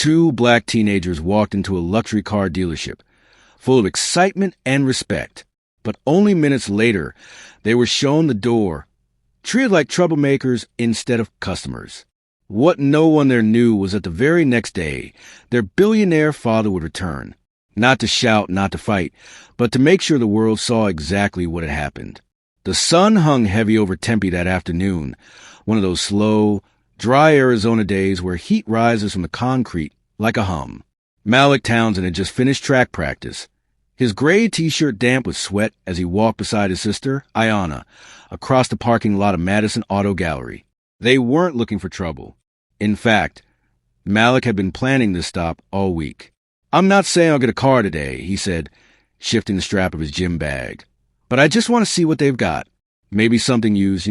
Two black teenagers walked into a luxury car dealership, full of excitement and respect. But only minutes later, they were shown the door, treated like troublemakers instead of customers. What no one there knew was that the very next day, their billionaire father would return, not to shout, not to fight, but to make sure the world saw exactly what had happened. The sun hung heavy over Tempe that afternoon, one of those slow, dry Arizona days where heat rises from the concrete like a hum. Malik Townsend had just finished track practice, his gray t-shirt damp with sweat as he walked beside his sister, Ayana, across the parking lot of Madison Auto Gallery. They weren't looking for trouble. In fact, Malik had been planning this stop all week. "I'm not saying I'll get a car today," he said, shifting the strap of his gym bag. "But I just want to see what they've got. Maybe something used,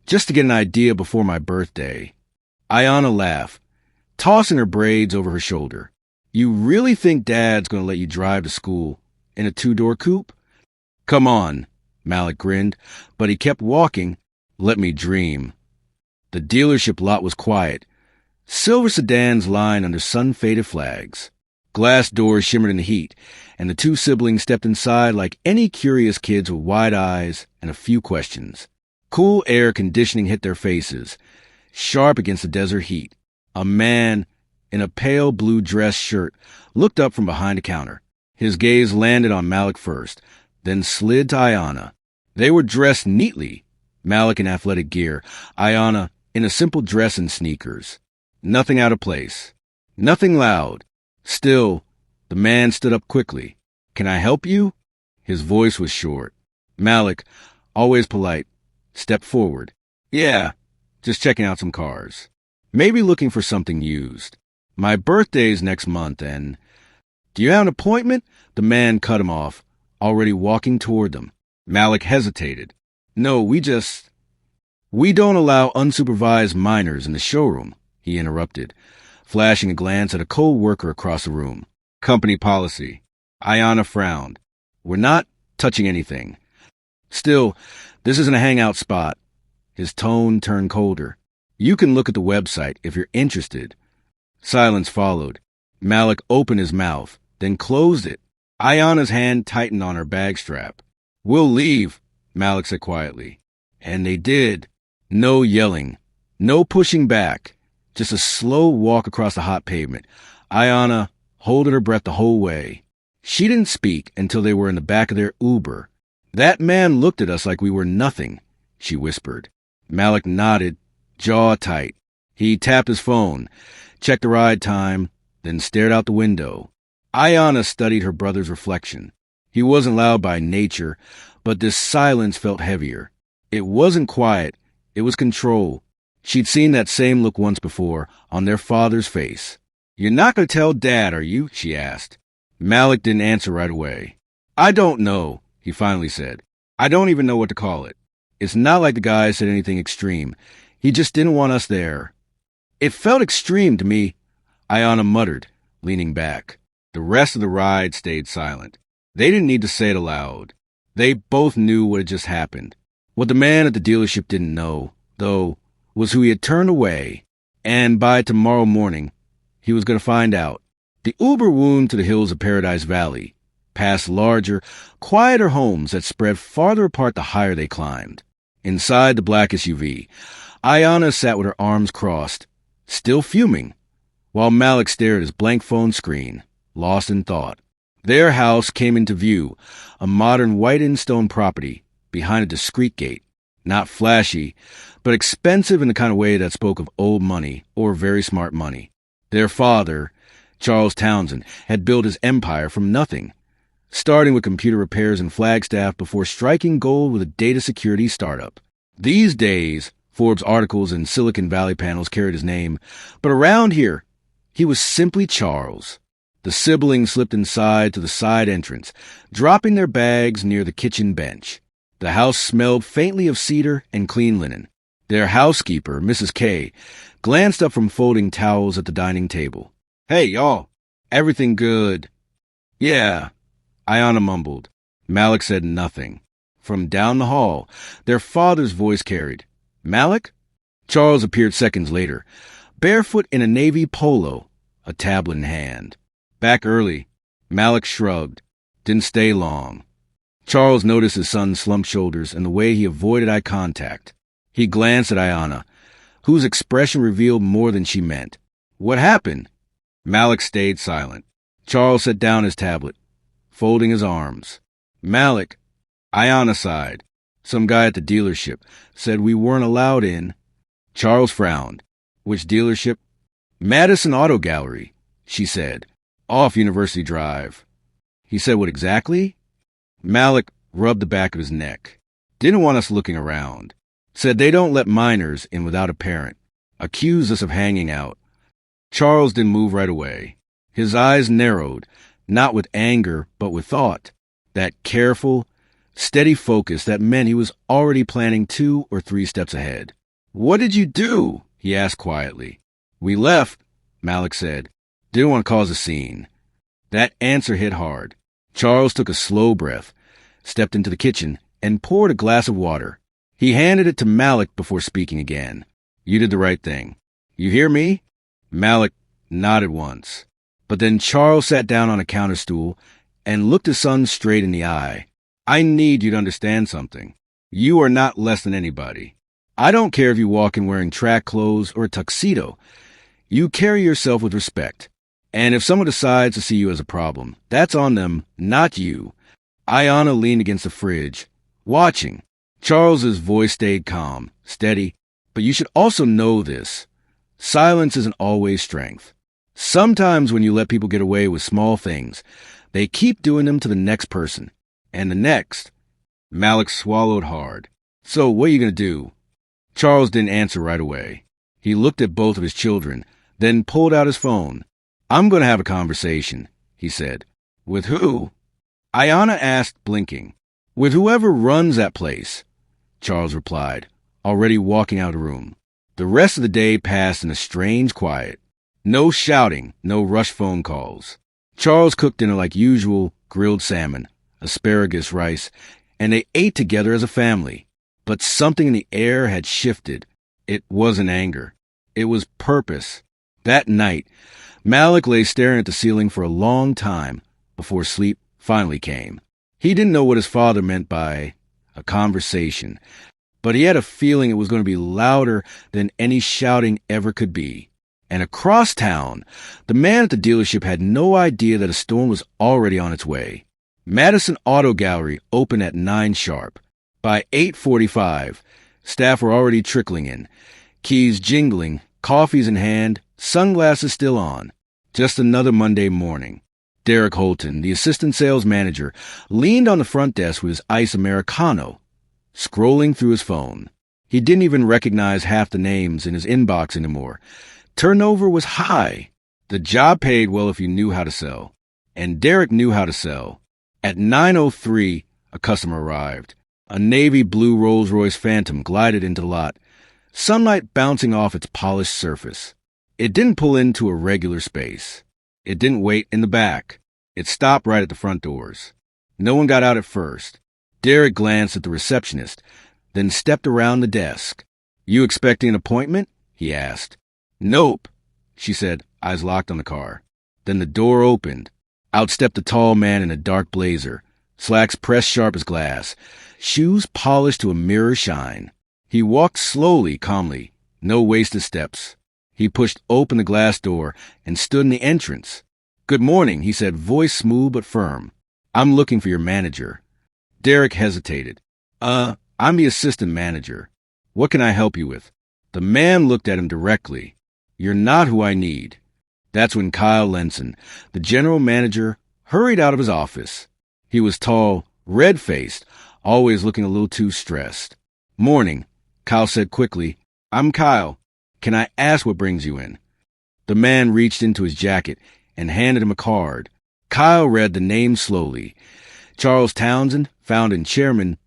just to get an idea before my birthday." Ayana laughed, tossing her braids over her shoulder. "You really think Dad's going to let you drive to school in a two-door coupe?" "Come on," Malik grinned, but he kept walking. "Let me dream." The dealership lot was quiet. Silver sedans lined under sun-faded flags. Glass doors shimmered in the heat, and the two siblings stepped inside like any curious kids with wide eyes and a few questions. Cool air conditioning hit their faces, sharp against the desert heat. A man in a pale blue dress shirt looked up from behind a counter. His gaze landed on Malik first, then slid to Ayana. They were dressed neatly, Malik in athletic gear, Ayana in a simple dress and sneakers. Nothing out of place. Nothing loud. Still, the man stood up quickly. "Can I help you?" His voice was short. Malik, always polite, stepped forward. "Yeah, just checking out some cars. Maybe looking for something used. My birthday's next month, and—" "Do you have an appointment?" The man cut him off, already walking toward them. Malik hesitated. "No, we don't allow unsupervised minors in the showroom," he interrupted, flashing a glance at a co-worker across the room. "Company policy." Ayana frowned. "We're not touching anything. Still, this isn't a hangout spot." His tone turned colder. "You can look at the website if you're interested." Silence followed. Malik opened his mouth, then closed it. Ayana's hand tightened on her bag strap. "We'll leave," Malik said quietly. And they did. No yelling. No pushing back. Just a slow walk across the hot pavement. Ayana holding her breath the whole way. She didn't speak until they were in the back of their Uber. "That man looked at us like we were nothing," she whispered. Malik nodded, jaw tight. He tapped his phone, checked the ride time, then stared out the window. Ayana studied her brother's reflection. He wasn't loud by nature, but this silence felt heavier. It wasn't quiet, it was control. She'd seen that same look once before, on their father's face. "You're not going to tell Dad, are you?" she asked. Malik didn't answer right away. "I don't know," he finally said. "I don't even know what to call it. It's not like the guy said anything extreme. He just didn't want us there." "It felt extreme to me," Ayana muttered, leaning back. The rest of the ride stayed silent. They didn't need to say it aloud. They both knew what had just happened. What the man at the dealership didn't know, though, was who he had turned away. And by tomorrow morning, he was going to find out. The Uber wound to the hills of Paradise Valley, past larger, quieter homes that spread farther apart the higher they climbed. Inside the black SUV, Ayana sat with her arms crossed, still fuming, while Malik stared at his blank phone screen, lost in thought. Their house came into view, a modern white-in-stone property behind a discreet gate. Not flashy, but expensive in the kind of way that spoke of old money or very smart money. Their father, Charles Townsend, had built his empire from nothing, starting with computer repairs in Flagstaff before striking gold with a data security startup. These days, Forbes articles and Silicon Valley panels carried his name, but around here, he was simply Charles. The siblings slipped inside to the side entrance, dropping their bags near the kitchen bench. The house smelled faintly of cedar and clean linen. Their housekeeper, Mrs. K, glanced up from folding towels at the dining table. "Hey, y'all. Everything good?" "Yeah," Ayana mumbled. Malik said nothing. From down the hall, their father's voice carried. "Malik?" Charles appeared seconds later, barefoot in a navy polo, a tablet in hand. Back early. Malik shrugged. Didn't stay long. Charles noticed his son's slumped shoulders and the way he avoided eye contact. He glanced at Ayana, whose expression revealed more than she meant. What happened? Malik stayed silent. Charles set down his tablet, folding his arms. Malik, Ayana sighed. Some guy at the dealership said we weren't allowed in. Charles frowned. Which dealership? Madison Auto Gallery, she said. Off University Drive. He said what exactly? Malik rubbed the back of his neck. Didn't want us looking around. Said they don't let minors in without a parent. Accused us of hanging out. Charles didn't move right away. His eyes narrowed, not with anger, but with thought. That careful, steady focus that meant he was already planning 2 or 3 steps ahead. What did you do? He asked quietly. We left, Malik said. Didn't want to cause a scene. That answer hit hard. Charles took a slow breath, stepped into the kitchen, and poured a glass of water. He handed it to Malik before speaking again. You did the right thing. You hear me? Malik nodded once. But then Charles sat down on a counter stool and looked his son straight in the eye. I need you to understand something. You are not less than anybody. I don't care if you walk in wearing track clothes or a tuxedo. You carry yourself with respect. And if someone decides to see you as a problem, that's on them, not you. Ayana leaned against the fridge, watching. Charles's voice stayed calm, steady. But you should also know this. Silence isn't always strength. Sometimes when you let people get away with small things, they keep doing them to the next person. And the next. Malik swallowed hard. So what are you going to do? Charles didn't answer right away. He looked at both of his children, then pulled out his phone. I'm going to have a conversation, he said. With who? Ayana asked, blinking. With whoever runs that place, Charles replied, already walking out of the room. The rest of the day passed in a strange quiet. No shouting, no rush phone calls. Charles cooked dinner like usual, grilled salmon, asparagus, rice, and they ate together as a family. But something in the air had shifted. It wasn't anger. It was purpose. That night, Malik lay staring at the ceiling for a long time before sleep finally came. He didn't know what his father meant by a conversation, but he had a feeling it was going to be louder than any shouting ever could be. And across town, the man at the dealership had no idea that a storm was already on its way. Madison Auto Gallery opened at 9 sharp. By 8:45, staff were already trickling in, keys jingling, coffees in hand, sunglasses still on. Just another Monday morning. Derek Holton, the assistant sales manager, leaned on the front desk with his iced Americano, scrolling through his phone. He didn't even recognize half the names in his inbox anymore. Turnover was high. The job paid well if you knew how to sell. And Derek knew how to sell. At 9:03, a customer arrived. A navy blue Rolls-Royce Phantom glided into the lot, sunlight bouncing off its polished surface. It didn't pull into a regular space. It didn't wait in the back. It stopped right at the front doors. No one got out at first. Derek glanced at the receptionist, then stepped around the desk. You expecting an appointment? He asked. Nope, she said, eyes locked on the car. Then the door opened. Out stepped a tall man in a dark blazer, slacks pressed sharp as glass, shoes polished to a mirror shine. He walked slowly, calmly, no wasted steps. He pushed open the glass door and stood in the entrance. Good morning, he said, voice smooth but firm. I'm looking for your manager. Derek hesitated. I'm the assistant manager. What can I help you with? The man looked at him directly. You're not who I need. That's when Kyle Lenson, the general manager, hurried out of his office. He was tall, red-faced, always looking a little too stressed. Morning, Kyle said quickly. I'm Kyle. Can I ask what brings you in? The man reached into his jacket and handed him a card. Kyle read the name slowly. Charles Townsend, founding chairman,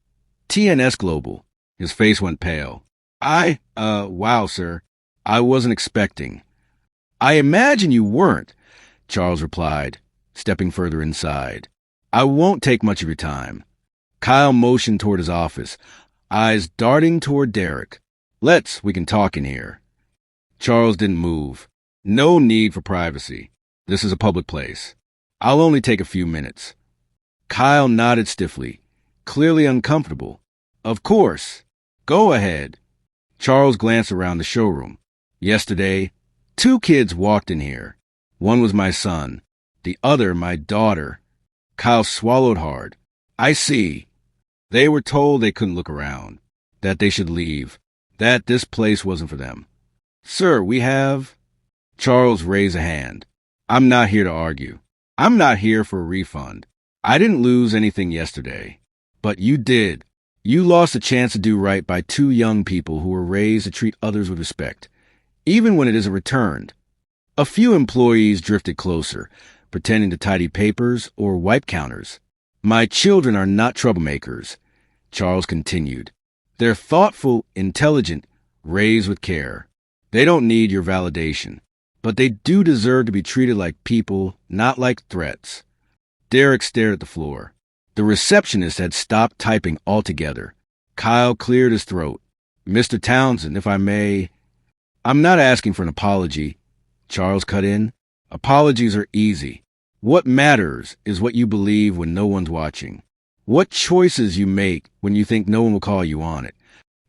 TNS Global. His face went pale. Wow, sir. I wasn't expecting. I imagine you weren't, Charles replied, stepping further inside. I won't take much of your time. Kyle motioned toward his office, eyes darting toward Derek. We can talk in here. Charles didn't move. No need for privacy. This is a public place. I'll only take a few minutes. Kyle nodded stiffly, clearly uncomfortable. Of course. Go ahead. Charles glanced around the showroom. Yesterday, 2 kids walked in here. One was my son, the other my daughter. Kyle swallowed hard. I see. They were told they couldn't look around, that they should leave, that this place wasn't for them. Sir, we have... Charles raised a hand. I'm not here to argue. I'm not here for a refund. I didn't lose anything yesterday. But you did. You lost a chance to do right by 2 young people who were raised to treat others with respect, even when it isn't returned. A few employees drifted closer, pretending to tidy papers or wipe counters. My children are not troublemakers, Charles continued. They're thoughtful, intelligent, raised with care. They don't need your validation, but they do deserve to be treated like people, not like threats. Derek stared at the floor. The receptionist had stopped typing altogether. Kyle cleared his throat. Mr. Townsend, if I may... I'm not asking for an apology, Charles cut in. Apologies are easy. What matters is what you believe when no one's watching. What choices you make when you think no one will call you on it.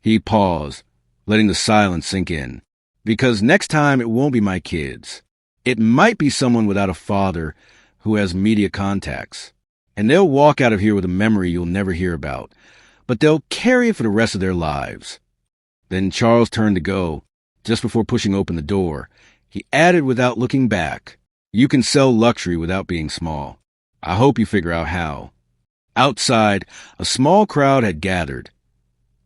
He paused, letting the silence sink in. Because next time it won't be my kids. It might be someone without a father who has media contacts. And they'll walk out of here with a memory you'll never hear about. But they'll carry it for the rest of their lives. Then Charles turned to go. Just before pushing open the door, he added without looking back, you can sell luxury without being small. I hope you figure out how. Outside, a small crowd had gathered.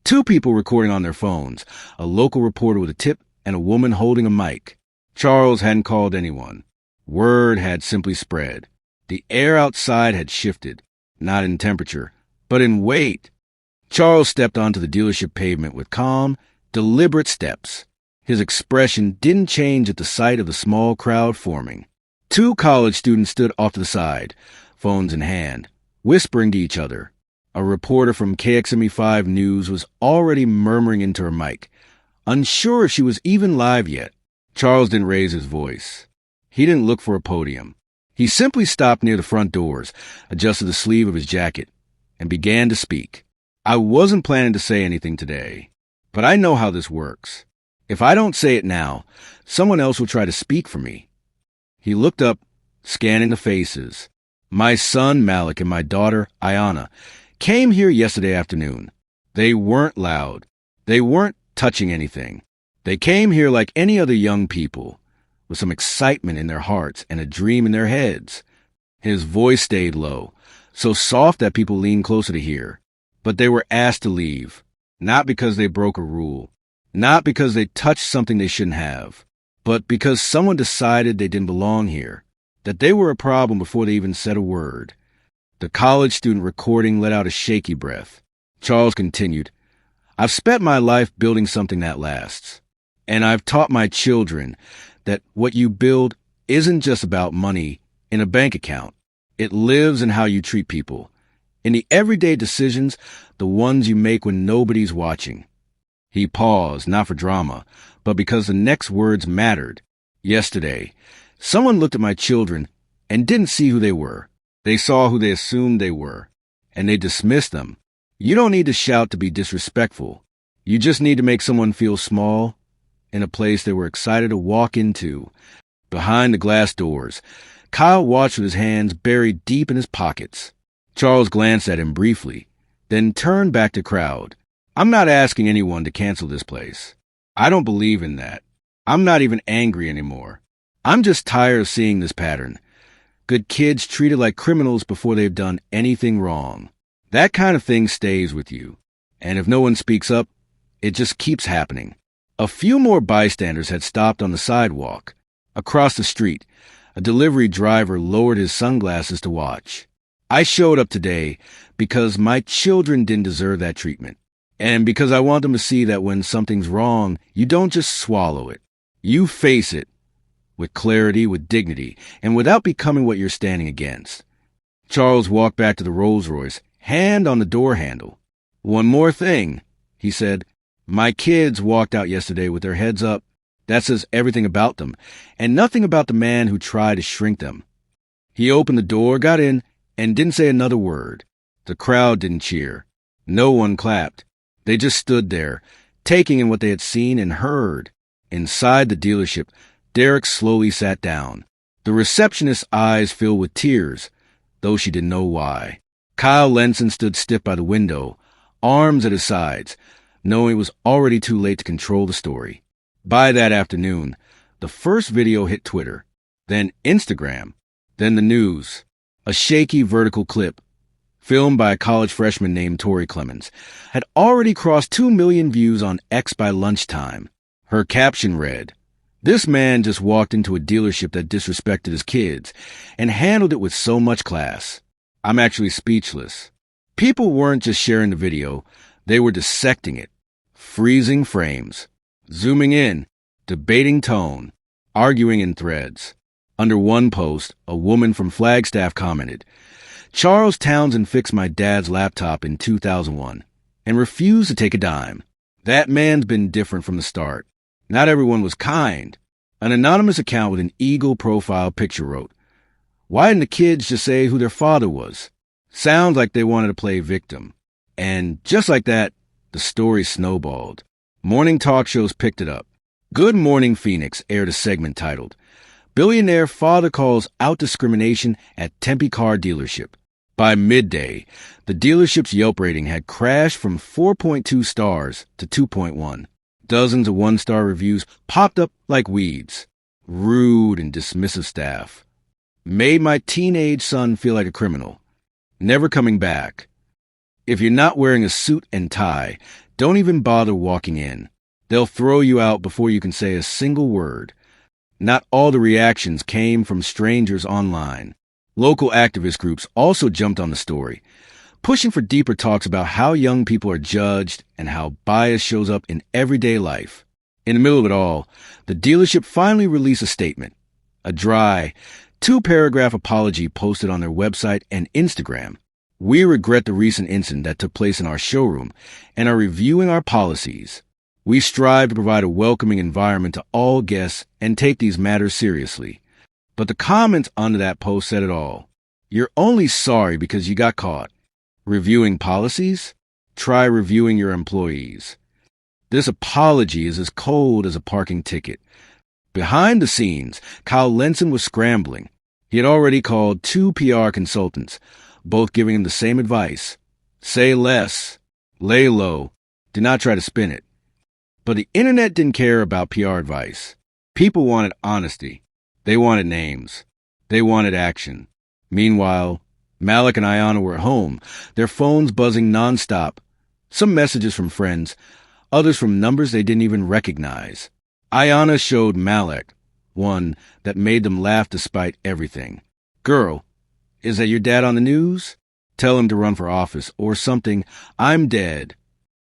2 people recording on their phones, a local reporter with a tip and a woman holding a mic. Charles hadn't called anyone. Word had simply spread. The air outside had shifted, not in temperature, but in weight. Charles stepped onto the dealership pavement with calm, deliberate steps. His expression didn't change at the sight of the small crowd forming. 2 college students stood off to the side, phones in hand, whispering to each other. A reporter from KXME5 News was already murmuring into her mic, unsure if she was even live yet. Charles didn't raise his voice. He didn't look for a podium. He simply stopped near the front doors, adjusted the sleeve of his jacket, and began to speak. I wasn't planning to say anything today, but I know how this works. If I don't say it now, someone else will try to speak for me. He looked up, scanning the faces. My son, Malik, and my daughter, Ayana, came here yesterday afternoon. They weren't loud. They weren't touching anything. They came here like any other young people, with some excitement in their hearts and a dream in their heads. His voice stayed low, so soft that people leaned closer to hear. But they were asked to leave, not because they broke a rule, not because they touched something they shouldn't have, but because someone decided they didn't belong here, that they were a problem before they even said a word. The college student recording let out a shaky breath. Charles continued, I've spent my life building something that lasts, and I've taught my children that what you build isn't just about money in a bank account. It lives in how you treat people, in the everyday decisions, the ones you make when nobody's watching. He paused, not for drama, but because the next words mattered. Yesterday, someone looked at my children and didn't see who they were. They saw who they assumed they were, and they dismissed them. You don't need to shout to be disrespectful. You just need to make someone feel small in a place they were excited to walk into. Behind the glass doors, Kyle watched with his hands buried deep in his pockets. Charles glanced at him briefly, then turned back to the crowd. I'm not asking anyone to cancel this place. I don't believe in that. I'm not even angry anymore. I'm just tired of seeing this pattern. Good kids treated like criminals before they've done anything wrong. That kind of thing stays with you. And if no one speaks up, it just keeps happening. A few more bystanders had stopped on the sidewalk. Across the street, a delivery driver lowered his sunglasses to watch. I showed up today because my children didn't deserve that treatment. And because I want them to see that when something's wrong, you don't just swallow it. You face it with clarity, with dignity, and without becoming what you're standing against. Charles walked back to the Rolls-Royce, hand on the door handle. One more thing, he said. My kids walked out yesterday with their heads up. That says everything about them, and nothing about the man who tried to shrink them. He opened the door, got in, and didn't say another word. The crowd didn't cheer. No one clapped. They just stood there, taking in what they had seen and heard. Inside the dealership, Derek slowly sat down. The receptionist's eyes filled with tears, though she didn't know why. Kyle Lenson stood stiff by the window, arms at his sides, knowing it was already too late to control the story. By that afternoon, the first video hit Twitter, then Instagram, then the news. A shaky vertical clip, filmed by a college freshman named Tori Clemens, had already crossed 2 million views on X by lunchtime. Her caption read, "This man just walked into a dealership that disrespected his kids and handled it with so much class. I'm actually speechless." People weren't just sharing the video, they were dissecting it, freezing frames, zooming in, debating tone, arguing in threads. Under one post, a woman from Flagstaff commented, "Charles Townsend fixed my dad's laptop in 2001 and refused to take a dime. That man's been different from the start. Not everyone was kind." An anonymous account with an Eagle profile picture wrote, "Why didn't the kids just say who their father was? Sounds like they wanted to play victim." And just like that, the story snowballed. Morning talk shows picked it up. Good Morning Phoenix aired a segment titled, "Billionaire Father Calls Out Discrimination at Tempe Car Dealership." By midday, the dealership's Yelp rating had crashed from 4.2 stars to 2.1. Dozens of one-star reviews popped up like weeds. Rude and dismissive staff. "Made my teenage son feel like a criminal. Never coming back. If you're not wearing a suit and tie, don't even bother walking in. They'll throw you out before you can say a single word." Not all the reactions came from strangers online. Local activist groups also jumped on the story, pushing for deeper talks about how young people are judged and how bias shows up in everyday life. In the middle of it all, the dealership finally released a statement, a dry, 2-paragraph apology posted on their website and Instagram. "We regret the recent incident that took place in our showroom and are reviewing our policies. We strive to provide a welcoming environment to all guests and take these matters seriously." But the comments under that post said it all. You're only sorry because you got caught. Reviewing policies? Try reviewing your employees. This apology is as cold as a parking ticket. Behind the scenes, Kyle Lenson was scrambling. He had already called 2 PR consultants, both giving him the same advice. Say less. Lay low. Do not try to spin it. But the internet didn't care about PR advice. People wanted honesty. They wanted names. They wanted action. Meanwhile, Malik and Ayana were at home, their phones buzzing nonstop. Some messages from friends, others from numbers they didn't even recognize. Ayana showed Malik one that made them laugh despite everything. "Girl, is that your dad on the news? Tell him to run for office," or something, "I'm dead."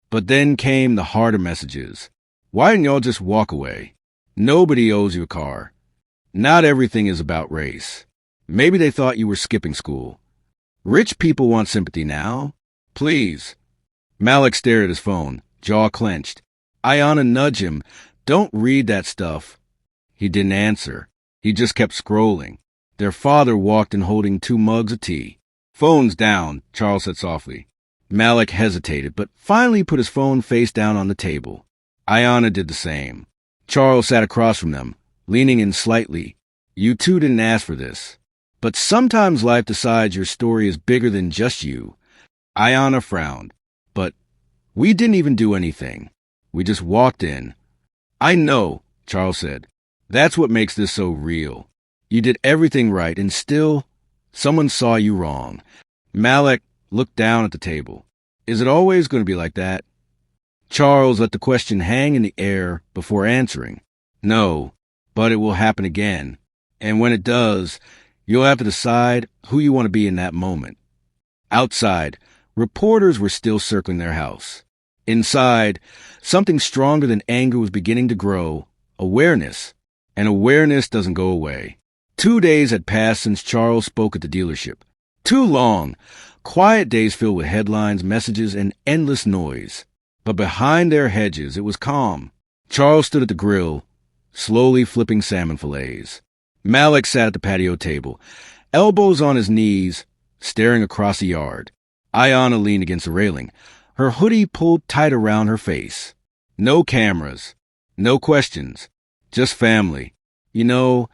But then came the harder messages. "Why didn't y'all just walk away? Nobody owes you a car. Not everything is about race. Maybe they thought you were skipping school. Rich people want sympathy now. Please." Malik stared at his phone, jaw clenched. Ayana nudged him. "Don't read that stuff." He didn't answer. He just kept scrolling. Their father walked in holding 2 mugs of tea. "Phone's down," Charles said softly. Malik hesitated, but finally put his phone face down on the table. Ayana did the same. Charles sat across from them, leaning in slightly. "You two didn't ask for this. But sometimes life decides your story is bigger than just you." Ayana frowned. "But we didn't even do anything. We just walked in." "I know," Charles said. "That's what makes this so real. You did everything right, and still, someone saw you wrong." Malik looked down at the table. "Is it always going to be like that?" Charles let the question hang in the air before answering. "No, but it will happen again. And when it does, you'll have to decide who you want to be in that moment." Outside, reporters were still circling their house. Inside, something stronger than anger was beginning to grow, awareness. And awareness doesn't go away. 2 days had passed since Charles spoke at the dealership. Too long, quiet days filled with headlines, messages, and endless noise. But behind their hedges, it was calm. Charles stood at the grill, slowly flipping salmon fillets. Malik sat at the patio table, elbows on his knees, staring across the yard. Ayana leaned against the railing, her hoodie pulled tight around her face. No cameras, no questions, just family. You know,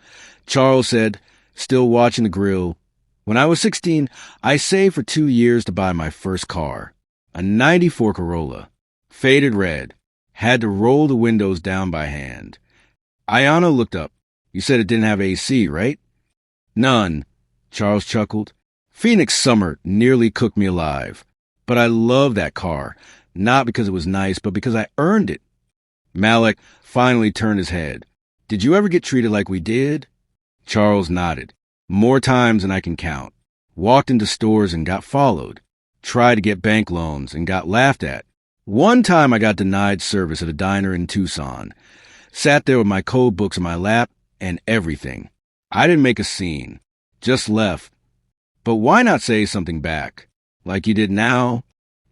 Charles said, still watching the grill, when I was 16, I saved for 2 years to buy my first car. A 94 Corolla, faded red, had to roll the windows down by hand. Ayana looked up. You said it didn't have AC, right? None, Charles chuckled. Phoenix summer nearly cooked me alive. But I love that car, not because it was nice, but because I earned it. Malik finally turned his head. Did you ever get treated like we did? Charles nodded. More times than I can count. Walked into stores and got followed. Tried to get bank loans and got laughed at. One time I got denied service at a diner in Tucson. Sat there with my code books in my lap and everything. I didn't make a scene. Just left. But why not say something back? Like you did now?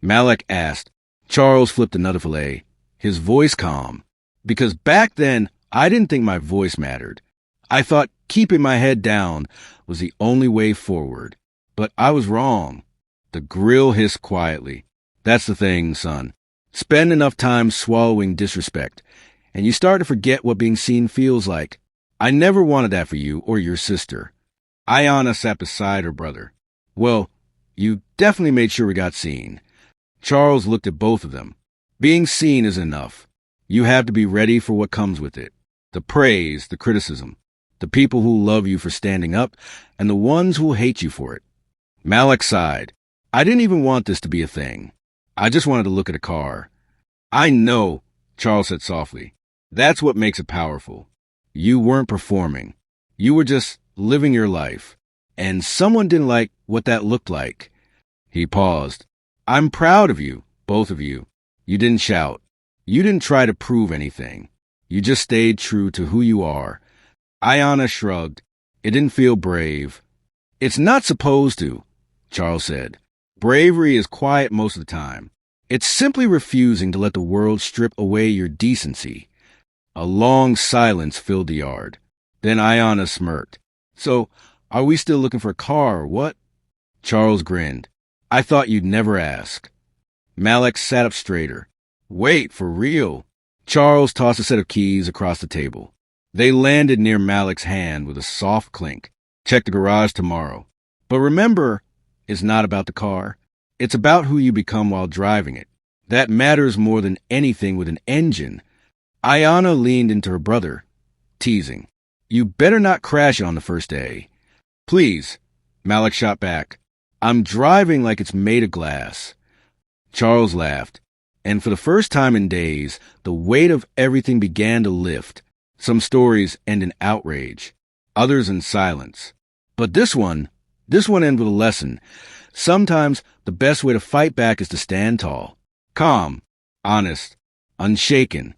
Malik asked. Charles flipped another fillet, his voice calm. Because back then, I didn't think my voice mattered. I thought keeping my head down was the only way forward. But I was wrong. The grill hissed quietly. That's the thing, son. Spend enough time swallowing disrespect, and you start to forget what being seen feels like. I never wanted that for you or your sister. Ayana sat beside her brother. Well, you definitely made sure we got seen. Charles looked at both of them. Being seen is enough. You have to be ready for what comes with it. The praise, the criticism, the people who love you for standing up, and the ones who hate you for it. Malik sighed. I didn't even want this to be a thing. I just wanted to look at a car. I know, Charles said softly. That's what makes it powerful. You weren't performing. You were just living your life. And someone didn't like what that looked like. He paused. I'm proud of you, both of you. You didn't shout. You didn't try to prove anything. You just stayed true to who you are. Ayana shrugged. It didn't feel brave. It's not supposed to, Charles said. Bravery is quiet most of the time. It's simply refusing to let the world strip away your decency. A long silence filled the yard. Then Ayana smirked. So, are we still looking for a car or what? Charles grinned. I thought you'd never ask. Malik sat up straighter. Wait, for real? Charles tossed a set of keys across the table. They landed near Malik's hand with a soft clink. Check the garage tomorrow. But remember, it's not about the car. It's about who you become while driving it. That matters more than anything with an engine. Ayana leaned into her brother, teasing. You better not crash it on the first day. Please, Malik shot back. I'm driving like it's made of glass. Charles laughed, and for the first time in days, the weight of everything began to lift. Some stories end in outrage, others in silence. But this one ended with a lesson. Sometimes the best way to fight back is to stand tall, calm, honest, unshaken.